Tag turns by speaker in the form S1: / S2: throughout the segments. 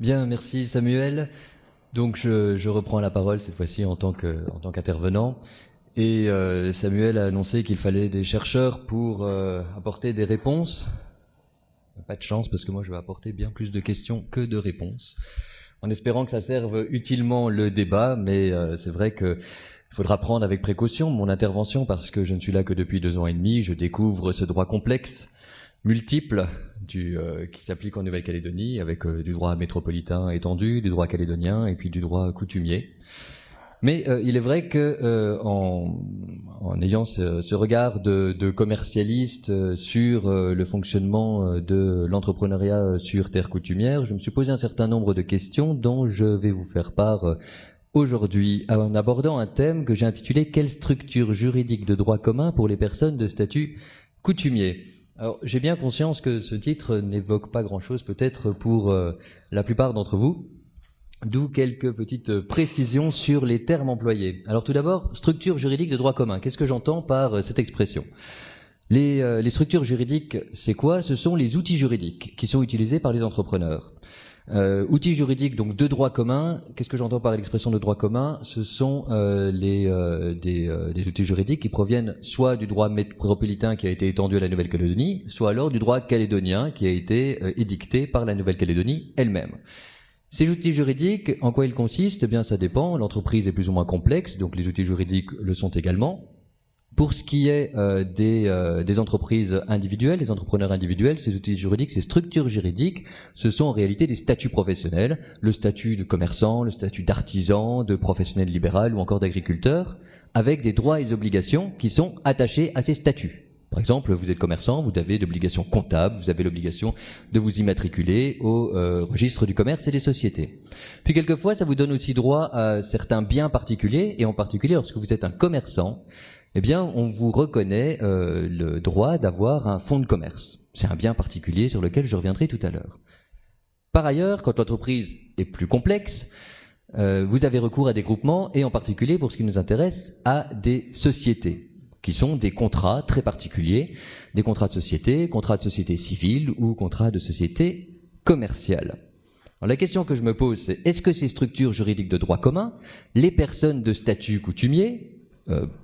S1: Bien, merci Samuel. Donc je reprends la parole cette fois-ci en tant qu'intervenant. Et Samuel a annoncé qu'il fallait des chercheurs pour apporter des réponses. Pas de chance parce que moi je vais apporter bien plus de questions que de réponses. En espérant que ça serve utilement le débat, mais c'est vrai que il faudra prendre avec précaution mon intervention parce que je ne suis là que depuis 2 ans et demi. Je découvre ce droit complexe, multiple, qui s'applique en Nouvelle-Calédonie, avec du droit métropolitain étendu, du droit calédonien et puis du droit coutumier. Mais il est vrai que en ayant ce regard de commercialiste sur le fonctionnement de l'entrepreneuriat sur terre coutumière, je me suis posé un certain nombre de questions dont je vais vous faire part aujourd'hui en abordant un thème que j'ai intitulé « Quelle structure juridique de droit commun pour les personnes de statut coutumier ?» Alors, j'ai bien conscience que ce titre n'évoque pas grand-chose peut-être pour la plupart d'entre vous, d'où quelques petites précisions sur les termes employés. Alors tout d'abord, structure juridique de droit commun. Qu'est-ce que j'entends par cette expression ? Les structures juridiques, c'est quoi ? Ce sont les outils juridiques qui sont utilisés par les entrepreneurs. Outils juridiques donc de droit commun. Qu'est-ce que j'entends par l'expression de droit commun ? Ce sont des outils juridiques qui proviennent soit du droit métropolitain qui a été étendu à la Nouvelle-Calédonie, soit alors du droit calédonien qui a été édicté par la Nouvelle-Calédonie elle-même. Ces outils juridiques, en quoi ils consistent ? Eh bien, ça dépend. L'entreprise est plus ou moins complexe, donc les outils juridiques le sont également. Pour ce qui est des entreprises individuelles, des entrepreneurs individuels, ces outils juridiques, ces structures juridiques, ce sont en réalité des statuts professionnels, le statut de commerçant, le statut d'artisan, de professionnel libéral ou encore d'agriculteur, avec des droits et des obligations qui sont attachés à ces statuts. Par exemple, vous êtes commerçant, vous avez d'obligations comptables, vous avez l'obligation de vous immatriculer au registre du commerce et des sociétés. Puis quelquefois, ça vous donne aussi droit à certains biens particuliers, et en particulier lorsque vous êtes un commerçant, eh bien, on vous reconnaît le droit d'avoir un fonds de commerce. C'est un bien particulier sur lequel je reviendrai tout à l'heure. Par ailleurs, quand l'entreprise est plus complexe, vous avez recours à des groupements, et en particulier, pour ce qui nous intéresse, à des sociétés, qui sont des contrats très particuliers, des contrats de société civile ou contrats de société commerciale. Alors la question que je me pose, c'est est-ce que ces structures juridiques de droit commun, les personnes de statut coutumier,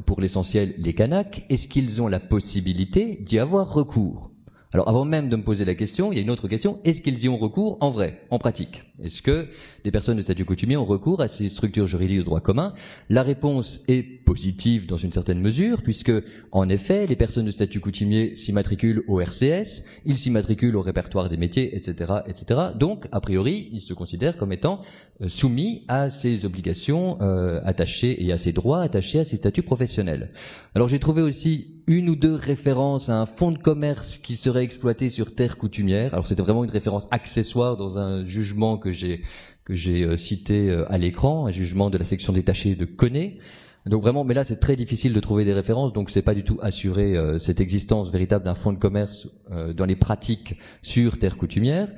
S1: pour l'essentiel les Kanaks, est-ce qu'ils ont la possibilité d'y avoir recours ? Alors avant même de me poser la question, il y a une autre question, est-ce qu'ils y ont recours en vrai, en pratique ? Est-ce que les personnes de statut coutumier ont recours à ces structures juridiques de droit commun ? La réponse est positive dans une certaine mesure, puisque en effet, les personnes de statut coutumier s'immatriculent au RCS, ils s'immatriculent au répertoire des métiers, etc., etc. Donc, a priori, ils se considèrent comme étant soumis à ces obligations attachées et à ces droits attachés à ces statuts professionnels. Alors j'ai trouvé aussi 1 ou 2 références à un fonds de commerce qui serait exploité sur terre coutumière. Alors c'était vraiment une référence accessoire dans un jugement que j'ai cité à l'écran, un jugement de la section détachée de Koné. Donc vraiment, mais là c'est très difficile de trouver des références, donc c'est pas du tout assuré cette existence véritable d'un fonds de commerce dans les pratiques sur terre coutumière.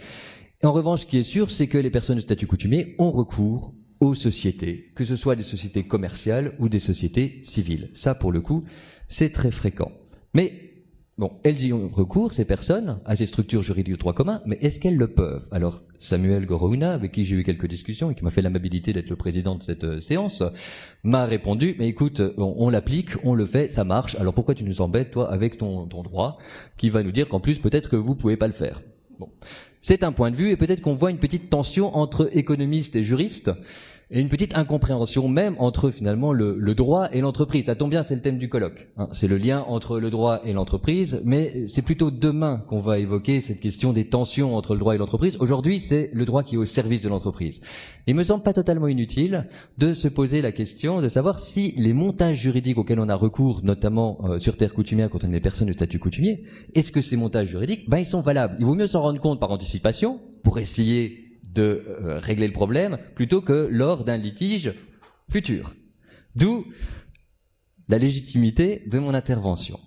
S1: Et en revanche, ce qui est sûr, c'est que les personnes de statut coutumier ont recours aux sociétés, que ce soit des sociétés commerciales ou des sociétés civiles. Ça, pour le coup, c'est très fréquent. Mais, bon, elles y ont recours, ces personnes, à ces structures juridiques de droit commun, mais est-ce qu'elles le peuvent ? Alors, Samuel Gorouna, avec qui j'ai eu quelques discussions et qui m'a fait l'amabilité d'être le président de cette séance, m'a répondu, mais écoute, on l'applique, on le fait, ça marche, alors pourquoi tu nous embêtes, toi, avec ton droit, qui va nous dire qu'en plus, peut-être que vous pouvez pas le faire. Bon. C'est un point de vue, et peut-être qu'on voit une petite tension entre économistes et juristes, et une petite incompréhension même entre finalement le droit et l'entreprise. Ça tombe bien, c'est le thème du colloque. Hein, c'est le lien entre le droit et l'entreprise, mais c'est plutôt demain qu'on va évoquer cette question des tensions entre le droit et l'entreprise. Aujourd'hui, c'est le droit qui est au service de l'entreprise. Il me semble pas totalement inutile de se poser la question de savoir si les montages juridiques auxquels on a recours, notamment sur terre coutumière quand on est des personnes de statut coutumier, est-ce que ces montages juridiques, ils sont valables. Il vaut mieux s'en rendre compte par anticipation pour essayer de régler le problème plutôt que lors d'un litige futur. D'où la légitimité de mon intervention.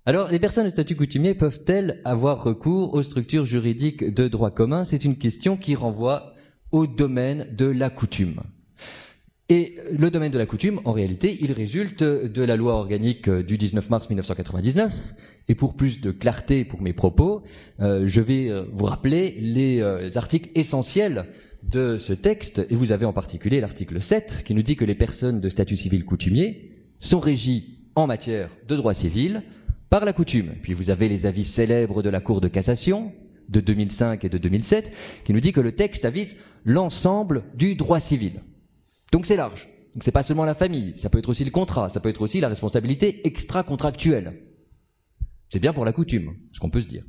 S1: Alors, les personnes de statut coutumier peuvent-elles avoir recours aux structures juridiques de droit commun ? C'est une question qui renvoie au domaine de la coutume. Et le domaine de la coutume, en réalité, il résulte de la loi organique du 19 mars 1999. Et pour plus de clarté pour mes propos, je vais vous rappeler les articles essentiels de ce texte. Et vous avez en particulier l'article 7 qui nous dit que les personnes de statut civil coutumier sont régies en matière de droit civil par la coutume. Puis vous avez les avis célèbres de la Cour de cassation de 2005 et de 2007 qui nous dit que le texte avise l'ensemble du droit civil. Donc c'est large. Donc c'est pas seulement la famille, ça peut être aussi le contrat, ça peut être aussi la responsabilité extra-contractuelle. C'est bien pour la coutume, ce qu'on peut se dire.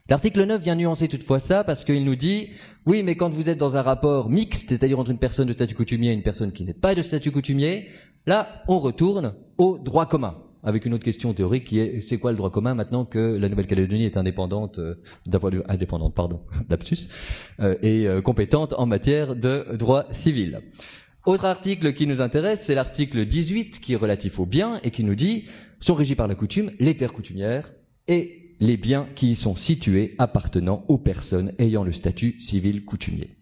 S1: L'article 9 vient nuancer toutefois ça parce qu'il nous dit oui, mais quand vous êtes dans un rapport mixte, c'est-à-dire entre une personne de statut coutumier et une personne qui n'est pas de statut coutumier, là on retourne au droit commun. Avec une autre question théorique qui est c'est quoi le droit commun maintenant que la Nouvelle-Calédonie est indépendante, d'un point de vue indépendante, pardon, lapsus, et compétente en matière de droit civil. Autre article qui nous intéresse, c'est l'article 18 qui est relatif aux biens et qui nous dit sont régis par la coutume les terres coutumières et les biens qui y sont situés appartenant aux personnes ayant le statut civil coutumier.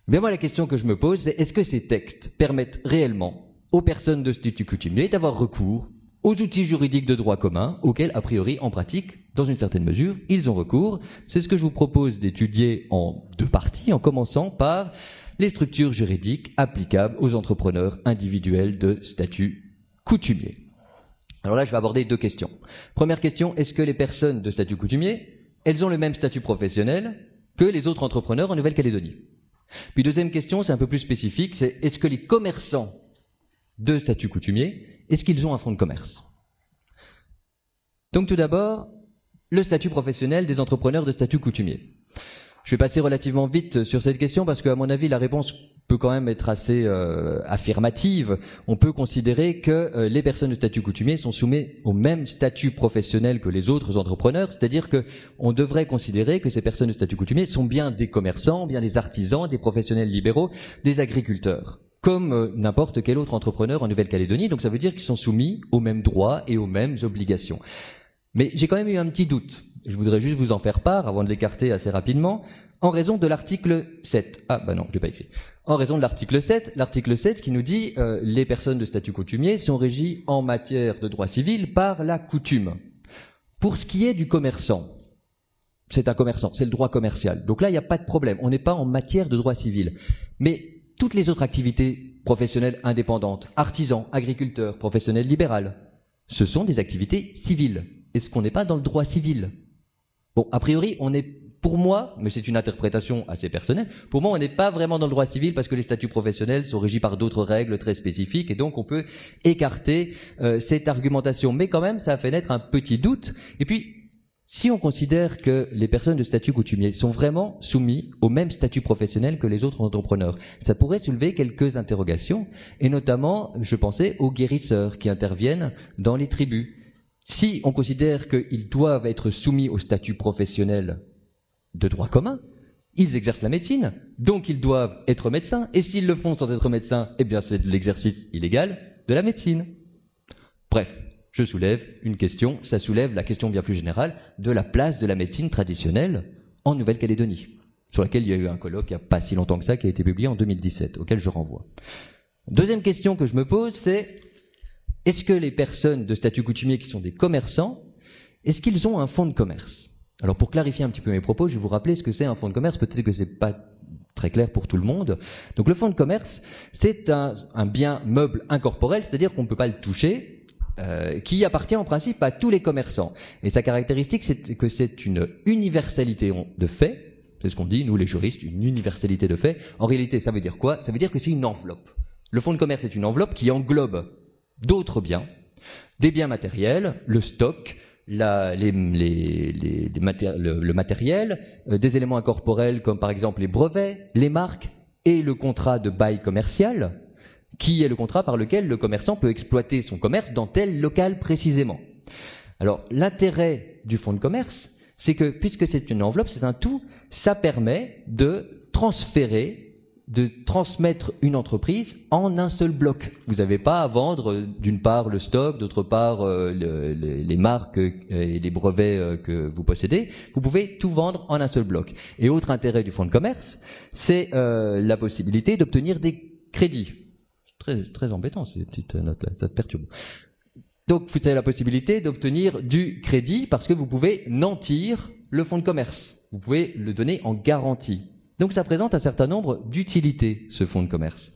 S1: Bien moi la question que je me pose c'est est-ce que ces textes permettent réellement aux personnes de statut coutumier d'avoir recours aux outils juridiques de droit commun auxquels a priori en pratique dans une certaine mesure ils ont recours. C'est ce que je vous propose d'étudier en deux parties en commençant par les structures juridiques applicables aux entrepreneurs individuels de statut coutumier. Alors là, je vais aborder deux questions. Première question, est-ce que les personnes de statut coutumier, elles ont le même statut professionnel que les autres entrepreneurs en Nouvelle-Calédonie? Puis deuxième question, c'est un peu plus spécifique, c'est est-ce que les commerçants de statut coutumier, est-ce qu'ils ont un fonds de commerce? Donc tout d'abord, le statut professionnel des entrepreneurs de statut coutumier. Je vais passer relativement vite sur cette question parce qu'à mon avis, la réponse peut quand même être assez affirmative. On peut considérer que les personnes de statut coutumier sont soumises au même statut professionnel que les autres entrepreneurs, c'est-à-dire que on devrait considérer que ces personnes de statut coutumier sont bien des commerçants, bien des artisans, des professionnels libéraux, des agriculteurs, comme n'importe quel autre entrepreneur en Nouvelle-Calédonie. Donc ça veut dire qu'ils sont soumis aux mêmes droits et aux mêmes obligations. Mais j'ai quand même eu un petit doute. Je voudrais juste vous en faire part, avant de l'écarter assez rapidement, en raison de l'article 7. Ah bah non, je l'ai pas écrit. En raison de l'article 7 qui nous dit les personnes de statut coutumier sont régies en matière de droit civil par la coutume. Pour ce qui est du commerçant, c'est un commerçant, c'est le droit commercial. Donc là, il n'y a pas de problème, on n'est pas en matière de droit civil. Mais toutes les autres activités professionnelles indépendantes, artisans, agriculteurs, professionnels libéraux, ce sont des activités civiles. Est-ce qu'on n'est pas dans le droit civil? Bon, a priori, on est, pour moi, mais c'est une interprétation assez personnelle, pour moi, on n'est pas vraiment dans le droit civil parce que les statuts professionnels sont régis par d'autres règles très spécifiques et donc on peut écarter cette argumentation. Mais quand même, ça a fait naître un petit doute. Et puis, si on considère que les personnes de statut coutumier sont vraiment soumises au même statut professionnel que les autres entrepreneurs, ça pourrait soulever quelques interrogations, et notamment, je pensais aux guérisseurs qui interviennent dans les tribus. Si on considère qu'ils doivent être soumis au statut professionnel de droit commun, ils exercent la médecine, donc ils doivent être médecins, et s'ils le font sans être médecins, eh bien c'est de l'exercice illégal de la médecine. Bref, je soulève une question, ça soulève la question bien plus générale de la place de la médecine traditionnelle en Nouvelle-Calédonie, sur laquelle il y a eu un colloque il n'y a pas si longtemps que ça, qui a été publié en 2017, auquel je renvoie. Deuxième question que je me pose, c'est est-ce que les personnes de statut coutumier qui sont des commerçants, est-ce qu'ils ont un fonds de commerce? Alors pour clarifier un petit peu mes propos, je vais vous rappeler ce que c'est un fonds de commerce, peut-être que c'est pas très clair pour tout le monde. Donc le fonds de commerce, c'est un bien meuble incorporel, c'est-à-dire qu'on ne peut pas le toucher, qui appartient en principe à tous les commerçants. Et sa caractéristique, c'est que c'est une universalité de fait, c'est ce qu'on dit, nous les juristes, une universalité de fait. En réalité, ça veut dire quoi? Ça veut dire que c'est une enveloppe. Le fonds de commerce est une enveloppe qui englobe d'autres biens, des biens matériels, le stock, le matériel, des éléments incorporels comme par exemple les brevets, les marques et le contrat de bail commercial, qui est le contrat par lequel le commerçant peut exploiter son commerce dans tel local précisément. Alors l'intérêt du fonds de commerce, c'est que puisque c'est une enveloppe, c'est un tout, ça permet de transmettre une entreprise en un seul bloc. Vous n'avez pas à vendre d'une part le stock, d'autre part les marques et les brevets que vous possédez. Vous pouvez tout vendre en un seul bloc. Et autre intérêt du fonds de commerce, c'est la possibilité d'obtenir des crédits. très embêtant ces petites notes-là, ça te perturbe. Donc vous avez la possibilité d'obtenir du crédit parce que vous pouvez nantir le fonds de commerce. Vous pouvez le donner en garantie. Donc ça présente un certain nombre d'utilités, ce fonds de commerce.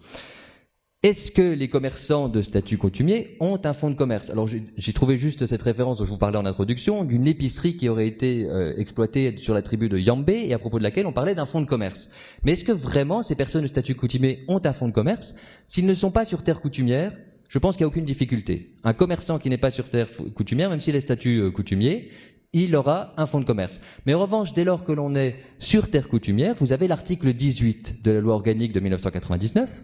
S1: Est-ce que les commerçants de statut coutumier ont un fonds de commerce? Alors j'ai trouvé juste cette référence dont je vous parlais en introduction, d'une épicerie qui aurait été exploitée sur la tribu de Yambé et à propos de laquelle on parlait d'un fonds de commerce. Mais est-ce que vraiment ces personnes de statut coutumier ont un fonds de commerce? S'ils ne sont pas sur terre coutumière, je pense qu'il n'y a aucune difficulté. Un commerçant qui n'est pas sur terre coutumière, même s'il est statut coutumier, il aura un fonds de commerce. Mais en revanche, dès lors que l'on est sur terre coutumière, vous avez l'article 18 de la loi organique de 1999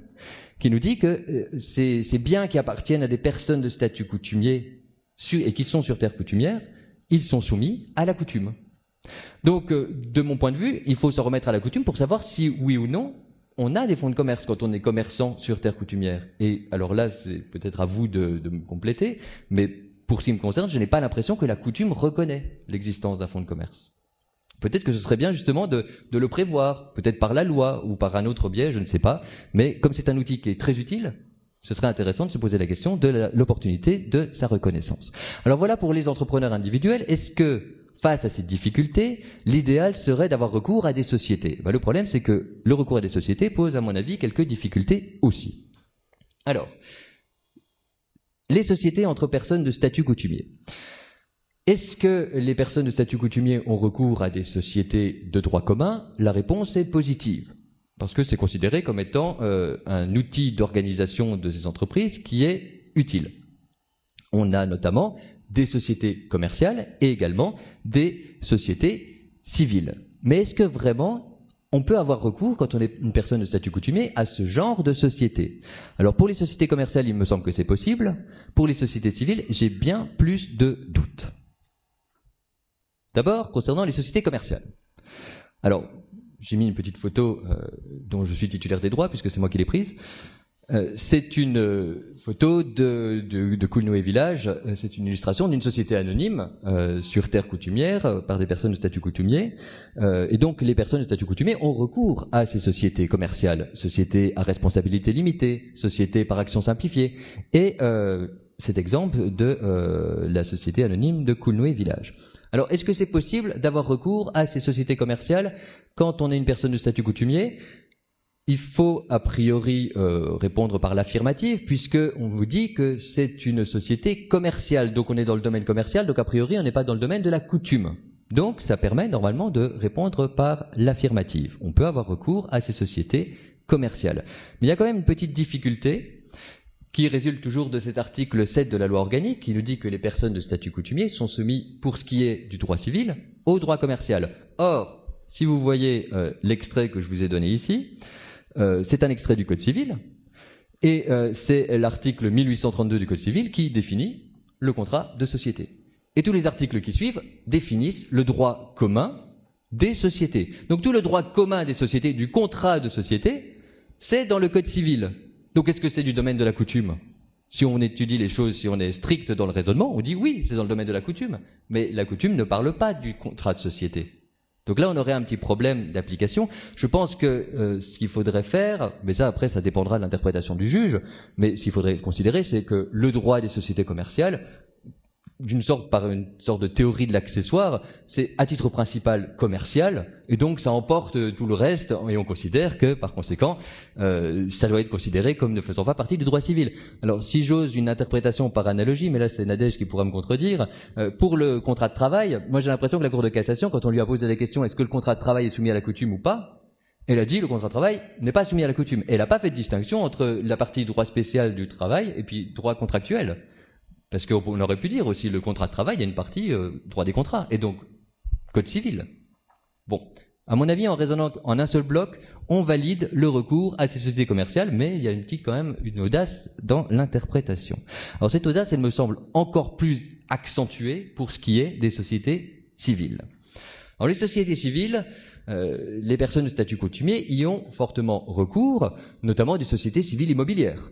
S1: qui nous dit que ces biens qui appartiennent à des personnes de statut coutumier et qui sont sur terre coutumière, ils sont soumis à la coutume. Donc, de mon point de vue, il faut se remettre à la coutume pour savoir si, oui ou non, on a des fonds de commerce quand on est commerçant sur terre coutumière. Et alors là, c'est peut-être à vous de me compléter, mais pour ce qui me concerne, je n'ai pas l'impression que la coutume reconnaît l'existence d'un fonds de commerce. Peut-être que ce serait bien justement de le prévoir, peut-être par la loi ou par un autre biais, je ne sais pas. Mais comme c'est un outil qui est très utile, ce serait intéressant de se poser la question de l'opportunité de sa reconnaissance. Alors voilà pour les entrepreneurs individuels. Est-ce que, face à cette difficulté, l'idéal serait d'avoir recours à des sociétés? Le problème, c'est que le recours à des sociétés pose, à mon avis, quelques difficultés aussi. Alors, les sociétés entre personnes de statut coutumier. Est-ce que les personnes de statut coutumier ont recours à des sociétés de droit commun? La réponse est positive, parce que c'est considéré comme étant un outil d'organisation de ces entreprises qui est utile. On a notamment des sociétés commerciales et également des sociétés civiles. Mais est-ce que vraiment on peut avoir recours, quand on est une personne de statut coutumier, à ce genre de société? Alors pour les sociétés commerciales, il me semble que c'est possible. Pour les sociétés civiles, j'ai bien plus de doutes. D'abord, concernant les sociétés commerciales. Alors, j'ai mis une petite photo dont je suis titulaire des droits, puisque c'est moi qui l'ai prise. C'est une photo de Coulnoué Village. C'est une illustration d'une société anonyme sur terre coutumière par des personnes de statut coutumier. Et donc, les personnes de statut coutumier ont recours à ces sociétés commerciales, sociétés à responsabilité limitée, sociétés par action simplifiée. Et cet exemple de la société anonyme de Coulnoué Village. Alors, est-ce que c'est possible d'avoir recours à ces sociétés commerciales quand on est une personne de statut coutumier? Il faut a priori répondre par l'affirmative, puisque on vous dit que c'est une société commerciale. Donc on est dans le domaine commercial, donc a priori on n'est pas dans le domaine de la coutume. Donc ça permet normalement de répondre par l'affirmative. On peut avoir recours à ces sociétés commerciales. Mais il y a quand même une petite difficulté qui résulte toujours de cet article 7 de la loi organique, qui nous dit que les personnes de statut coutumier sont soumises, pour ce qui est du droit civil, au droit commercial. Or, si vous voyez l'extrait que je vous ai donné ici, c'est un extrait du Code civil, et c'est l'article 1832 du Code civil qui définit le contrat de société. Et tous les articles qui suivent définissent le droit commun des sociétés. Donc tout le droit commun des sociétés, du contrat de société, c'est dans le Code civil. Donc est-ce que c'est du domaine de la coutume? Si on étudie les choses, si on est strict dans le raisonnement, on dit oui, c'est dans le domaine de la coutume. Mais la coutume ne parle pas du contrat de société. Donc là, on aurait un petit problème d'application. Je pense que ce qu'il faudrait faire, mais ça après, ça dépendra de l'interprétation du juge, mais ce qu'il faudrait considérer, c'est que le droit des sociétés commerciales, par une sorte de théorie de l'accessoire, c'est à titre principal commercial, et donc ça emporte tout le reste, et on considère que, par conséquent, ça doit être considéré comme ne faisant pas partie du droit civil. Alors, si j'ose une interprétation par analogie, mais là c'est Nadège qui pourra me contredire, pour le contrat de travail, moi j'ai l'impression que la Cour de cassation, quand on lui a posé la question est-ce que le contrat de travail est soumis à la coutume ou pas, elle a dit le contrat de travail n'est pas soumis à la coutume. Et elle n'a pas fait de distinction entre la partie droit spécial du travail et puis droit contractuel. Parce qu'on aurait pu dire aussi, le contrat de travail, il y a une partie droit des contrats, et donc code civil. Bon, à mon avis, en raisonnant en un seul bloc, on valide le recours à ces sociétés commerciales, mais il y a quand même une audace dans l'interprétation. Alors cette audace, elle me semble encore plus accentuée pour ce qui est des sociétés civiles. Alors les sociétés civiles, les personnes de statut coutumier y ont fortement recours, notamment des sociétés civiles immobilières.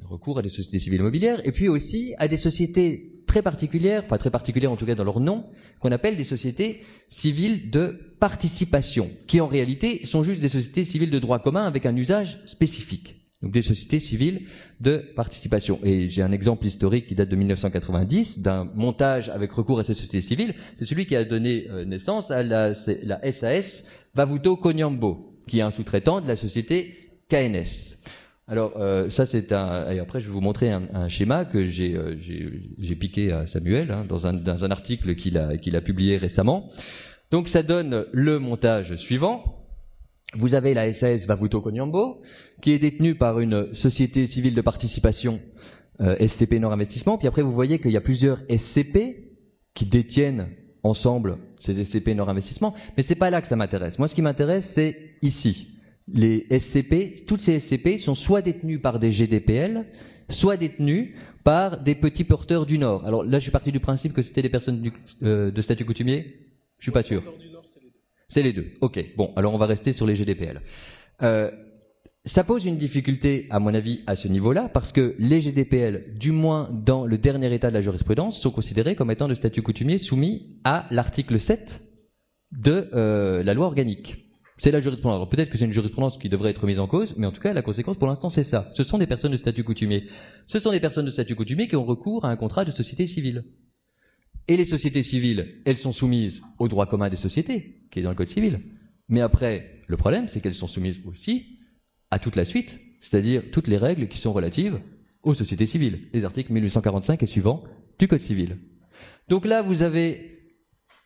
S1: Recours à des sociétés civiles immobilières, et puis aussi à des sociétés très particulières, enfin très particulières en tout cas dans leur nom, qu'on appelle des sociétés civiles de participation, qui en réalité sont juste des sociétés civiles de droit commun avec un usage spécifique. Donc des sociétés civiles de participation. Et j'ai un exemple historique qui date de 1990 d'un montage avec recours à ces sociétés civiles. C'est celui qui a donné naissance à la SAS Vavuto Konyambo, qui est un sous-traitant de la société KNS. Alors ça c'est un. Et après je vais vous montrer un schéma que j'ai piqué à Samuel dans un article qu'il a publié récemment. Donc ça donne le montage suivant. Vous avez la SAS Vavuto Konyambo, qui est détenue par une société civile de participation, SCP Nord Investissement. Puis après, vous voyez qu'il y a plusieurs SCP qui détiennent ensemble ces SCP Nord Investissement. Mais c'est pas là que ça m'intéresse. Moi, ce qui m'intéresse, c'est ici. Les SCP, toutes ces SCP sont soit détenues par des GDPL, soit détenues par des petits porteurs du Nord. Alors là, je suis parti du principe que c'était des personnes de statut coutumier. Je suis pas sûr. C'est les deux. Ok. Bon, alors on va rester sur les GDPL. Ça pose une difficulté, à mon avis, à ce niveau-là, parce que les GDPL, du moins dans le dernier état de la jurisprudence, sont considérés comme étant de statut coutumier soumis à l'article 7 de la loi organique. C'est la jurisprudence. Alors peut-être que c'est une jurisprudence qui devrait être mise en cause, mais en tout cas, la conséquence pour l'instant, c'est ça. Ce sont des personnes de statut coutumier. Ce sont des personnes de statut coutumier qui ont recours à un contrat de société civile. Et les sociétés civiles, elles sont soumises au droit commun des sociétés, qui est dans le Code civil. Mais après, le problème, c'est qu'elles sont soumises aussi à toute la suite, c'est-à-dire toutes les règles qui sont relatives aux sociétés civiles, les articles 1845 et suivants du Code civil. Donc là, vous avez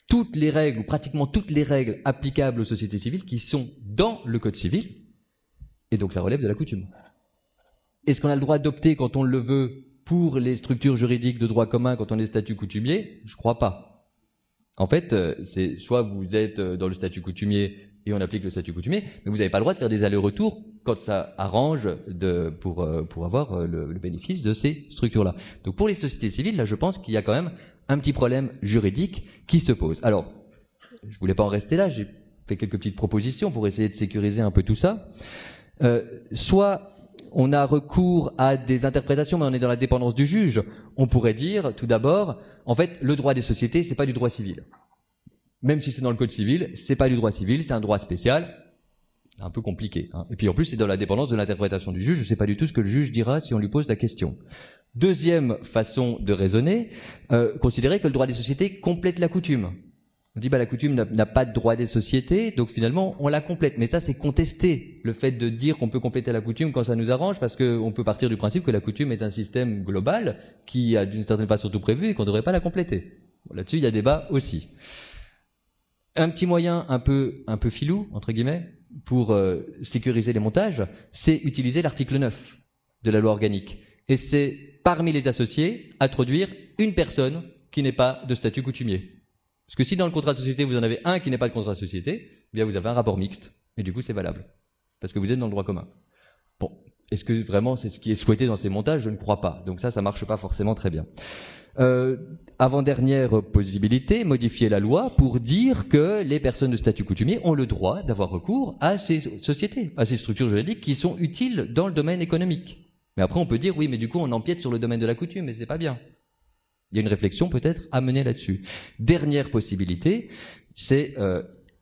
S1: toutes les règles, ou pratiquement toutes les règles applicables aux sociétés civiles qui sont dans le Code civil, et donc ça relève de la coutume. Est-ce qu'on a le droit d'opter quand on le veut pour les structures juridiques de droit commun quand on est statut coutumier? Je crois pas. En fait, c'est soit vous êtes dans le statut coutumier et on applique le statut coutumier, mais vous n'avez pas le droit de faire des allers-retours quand ça arrange pour avoir le bénéfice de ces structures-là. Donc pour les sociétés civiles, là, je pense qu'il y a quand même un petit problème juridique qui se pose. Alors, je voulais pas en rester là, j'ai fait quelques petites propositions pour essayer de sécuriser un peu tout ça. Soit on a recours à des interprétations, mais on est dans la dépendance du juge. On pourrait dire, tout d'abord, en fait, le droit des sociétés, c'est pas du droit civil. Même si c'est dans le Code civil, c'est pas du droit civil, c'est un droit spécial. Un peu compliqué. Et puis en plus, c'est dans la dépendance de l'interprétation du juge. Je sais pas du tout ce que le juge dira si on lui pose la question. Deuxième façon de raisonner, considérer que le droit des sociétés complète la coutume. On dit la coutume n'a pas de droit des sociétés, donc finalement on la complète. Mais ça c'est contesté, le fait de dire qu'on peut compléter la coutume quand ça nous arrange, parce qu'on peut partir du principe que la coutume est un système global qui a d'une certaine façon tout prévu et qu'on ne devrait pas la compléter. Bon, là-dessus il y a débat aussi. Un petit moyen un peu filou, entre guillemets, pour sécuriser les montages, c'est utiliser l'article 9 de la loi organique. Et c'est parmi les associés introduire une personne qui n'est pas de statut coutumier. Parce que si dans le contrat de société, vous en avez un qui n'est pas de contrat de société, eh bien vous avez un rapport mixte. Et du coup, c'est valable. Parce que vous êtes dans le droit commun. Bon. Est-ce que vraiment c'est ce qui est souhaité dans ces montages? Je ne crois pas. Donc ça marche pas forcément très bien. Avant-dernière possibilité, modifier la loi pour dire que les personnes de statut coutumier ont le droit d'avoir recours à ces sociétés, à ces structures juridiques qui sont utiles dans le domaine économique. Mais après, on peut dire, oui, mais du coup, on empiète sur le domaine de la coutume, mais c'est pas bien. Il y a une réflexion peut-être à mener là-dessus. Dernière possibilité, c'est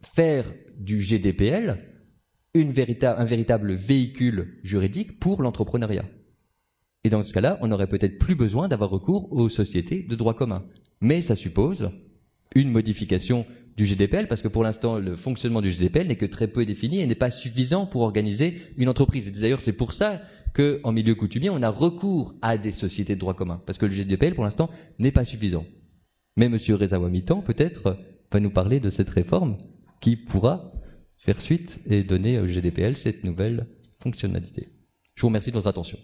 S1: faire du GDPL un véritable véhicule juridique pour l'entrepreneuriat. Et dans ce cas-là, on n'aurait peut-être plus besoin d'avoir recours aux sociétés de droit commun. Mais ça suppose une modification du GDPL, parce que pour l'instant, le fonctionnement du GDPL n'est que très peu défini et n'est pas suffisant pour organiser une entreprise. Et d'ailleurs, c'est pour ça qu'en milieu coutumier, on a recours à des sociétés de droit commun, parce que le GDPL, pour l'instant, n'est pas suffisant. Mais M. Rezawa Mitan, peut-être, va nous parler de cette réforme qui pourra faire suite et donner au GDPL cette nouvelle fonctionnalité. Je vous remercie de votre attention.